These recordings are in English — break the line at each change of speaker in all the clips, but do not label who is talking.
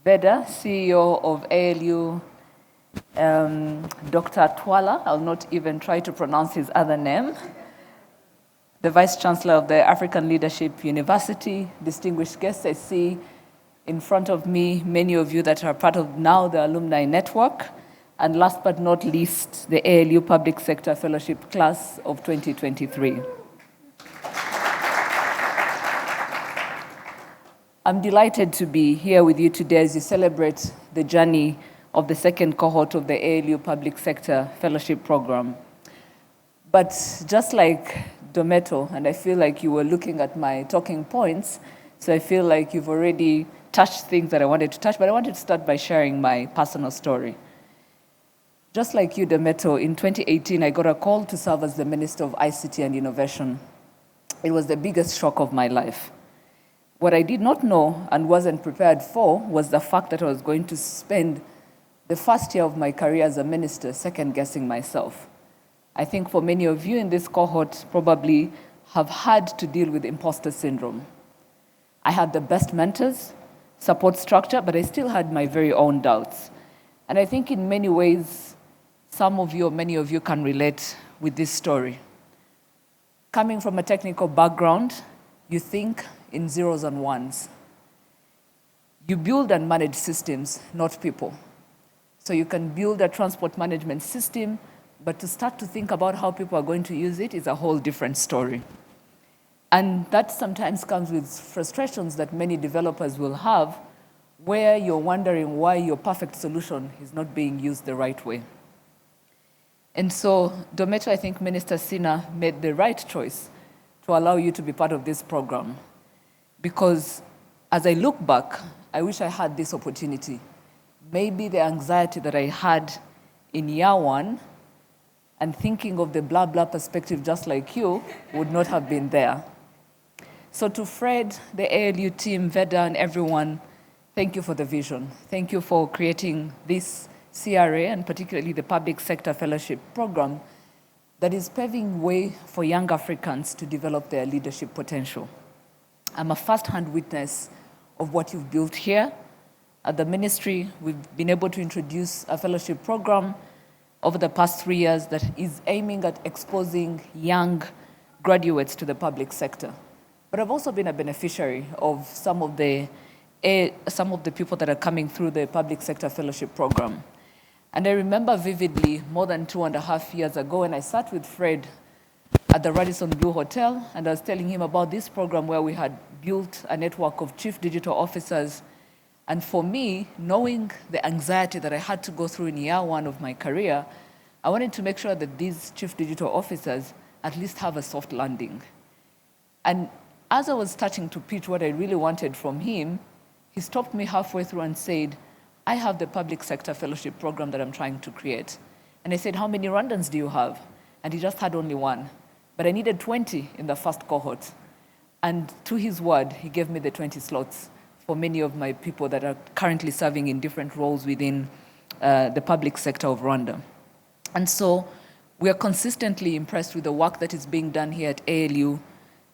Veda, CEO of ALU, Dr. Twala, I'll not even try to pronounce his other name, the Vice Chancellor of the African Leadership University, distinguished guests. I see in front of me many of you that are part of now the alumni network, and last but not least, the ALU Public Sector Fellowship Class of 2023. I'm delighted to be here with you today as you celebrate the journey of the second cohort of the ALU Public Sector Fellowship Program. But just like Dometo, and I feel like you were looking at my talking points, so I feel like you've already touched things that I wanted to touch, but I wanted to start by sharing my personal story. Just like you, Dometo, in 2018, I got a call to serve as the Minister of ICT and Innovation. It was the biggest shock of my life. What I did not know and wasn't prepared for was the fact that I was going to spend the first year of my career as a minister second-guessing myself. I think for many of you in this cohort probably have had to deal with imposter syndrome. I had the best mentors, support structure, but I still had my very own doubts. And I think in many ways, some of you or many of you can relate with this story. Coming from a technical background, you think in zeros and ones. You build and manage systems, not people. So you can build a transport management system, but to start to think about how people are going to use it is a whole different story. And that sometimes comes with frustrations that many developers will have, where you're wondering why your perfect solution is not being used the right way. And so, Dometo, I think Minister Sina made the right choice to allow you to be part of this program. Because as I look back, I wish I had this opportunity. Maybe the anxiety that I had in year one and thinking of the blah, blah perspective just like you would not have been there. So to Fred, the ALU team, Veda, and everyone, thank you for the vision. Thank you for creating this CRA, and particularly the Public Sector Fellowship Program, that is paving way for young Africans to develop their leadership potential. I'm a first-hand witness of what you've built here. At the ministry, we've been able to introduce a fellowship program over the past 3 years that is aiming at exposing young graduates to the public sector. But I've also been a beneficiary of some of the people that are coming through the public sector fellowship program. And I remember vividly more than 2.5 years ago when I sat with Fred at the Radisson Blu Hotel, and I was telling him about this program where we had built a network of chief digital officers. And for me, knowing the anxiety that I had to go through in year one of my career, I wanted to make sure that these chief digital officers at least have a soft landing. And as I was starting to pitch what I really wanted from him, he stopped me halfway through and said, I have the public sector fellowship program that I'm trying to create. And I said, how many Rwandans do you have? And he just had only one. But I needed 20 in the first cohort. And to his word, he gave me the 20 slots for many of my people that are currently serving in different roles within the public sector of Rwanda. And so we are consistently impressed with the work that is being done here at ALU.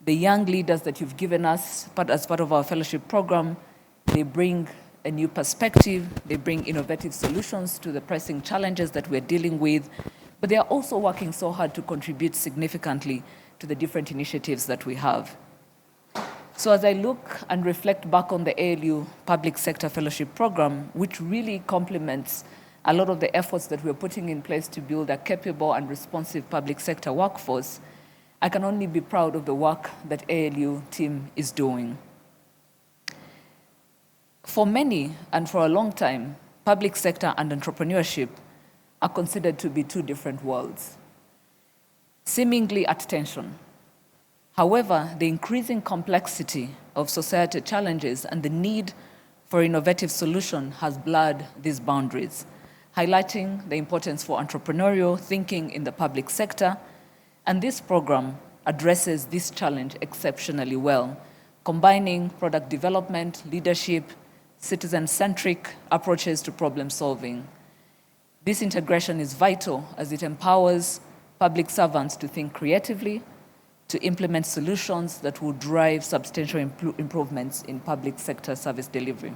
The young leaders that you've given us as part of our fellowship program, they bring a new perspective, they bring innovative solutions to the pressing challenges that we're dealing with, but they are also working so hard to contribute significantly to the different initiatives that we have. So as I look and reflect back on the ALU Public Sector Fellowship Program, which really complements a lot of the efforts that we're putting in place to build a capable and responsive public sector workforce, I can only be proud of the work that ALU team is doing. For many, and for a long time, public sector and entrepreneurship are considered to be two different worlds, seemingly at tension. However, the increasing complexity of societal challenges and the need for innovative solution has blurred these boundaries, highlighting the importance for entrepreneurial thinking in the public sector. And this program addresses this challenge exceptionally well, combining product development, leadership, citizen-centric approaches to problem solving. This integration is vital as it empowers public servants to think creatively, to implement solutions that will drive substantial improvements in public sector service delivery.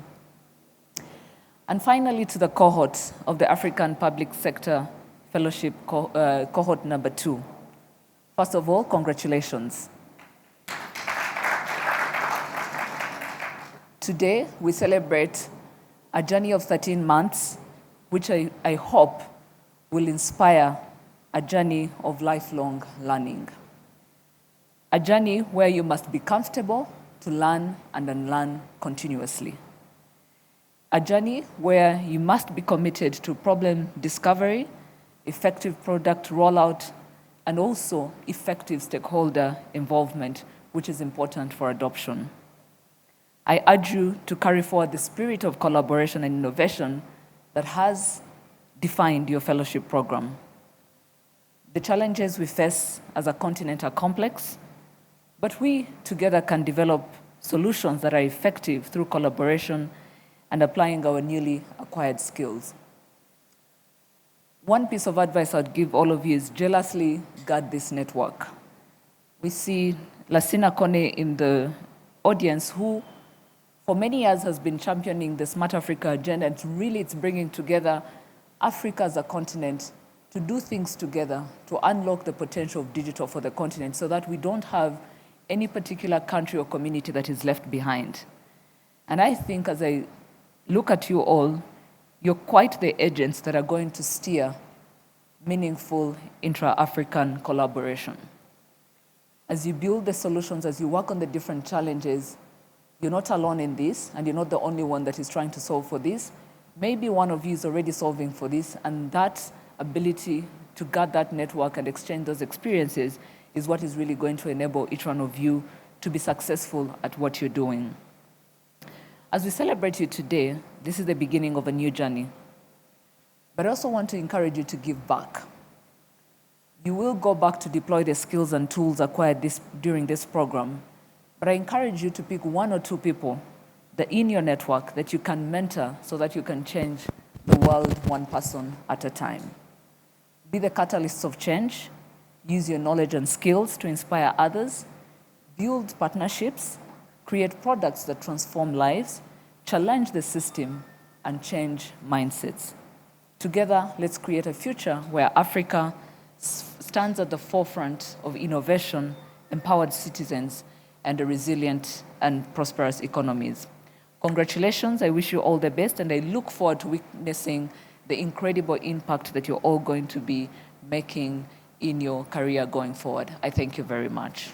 And finally, to the cohort of the African Public Sector Fellowship cohort number 2. First of all, congratulations. Today, we celebrate a journey of 13 months, which I hope will inspire a journey of lifelong learning. A journey where you must be comfortable to learn and unlearn continuously. A journey where you must be committed to problem discovery, effective product rollout, and also effective stakeholder involvement, which is important for adoption. I urge you to carry forward the spirit of collaboration and innovation that has defined your fellowship program. The challenges we face as a continent are complex, but we together can develop solutions that are effective through collaboration and applying our newly acquired skills. One piece of advice I'd give all of you is jealously guard this network. We see Lasina Kone in the audience, who for many years has been championing the Smart Africa agenda, and really it's bringing together Africa as a continent to do things together, to unlock the potential of digital for the continent so that we don't have any particular country or community that is left behind. And I think as I look at you all, you're quite the agents that are going to steer meaningful intra-African collaboration. As you build the solutions, as you work on the different challenges, you're not alone in this, and you're not the only one that is trying to solve for this. Maybe one of you is already solving for this, and that ability to guard that network and exchange those experiences is what is really going to enable each one of you to be successful at what you're doing. As we celebrate you today, this is the beginning of a new journey. But I also want to encourage you to give back. You will go back to deploy the skills and tools acquired during this program. But I encourage you to pick 1 or 2 people that in your network that you can mentor so that you can change the world one person at a time. Be the catalysts of change. Use your knowledge and skills to inspire others. Build partnerships. Create products that transform lives. Challenge the system and change mindsets. Together, let's create a future where Africa stands at the forefront of innovation, empowered citizens, and a resilient and prosperous economies. Congratulations, I wish you all the best, and I look forward to witnessing the incredible impact that you're all going to be making in your career going forward. I thank you very much.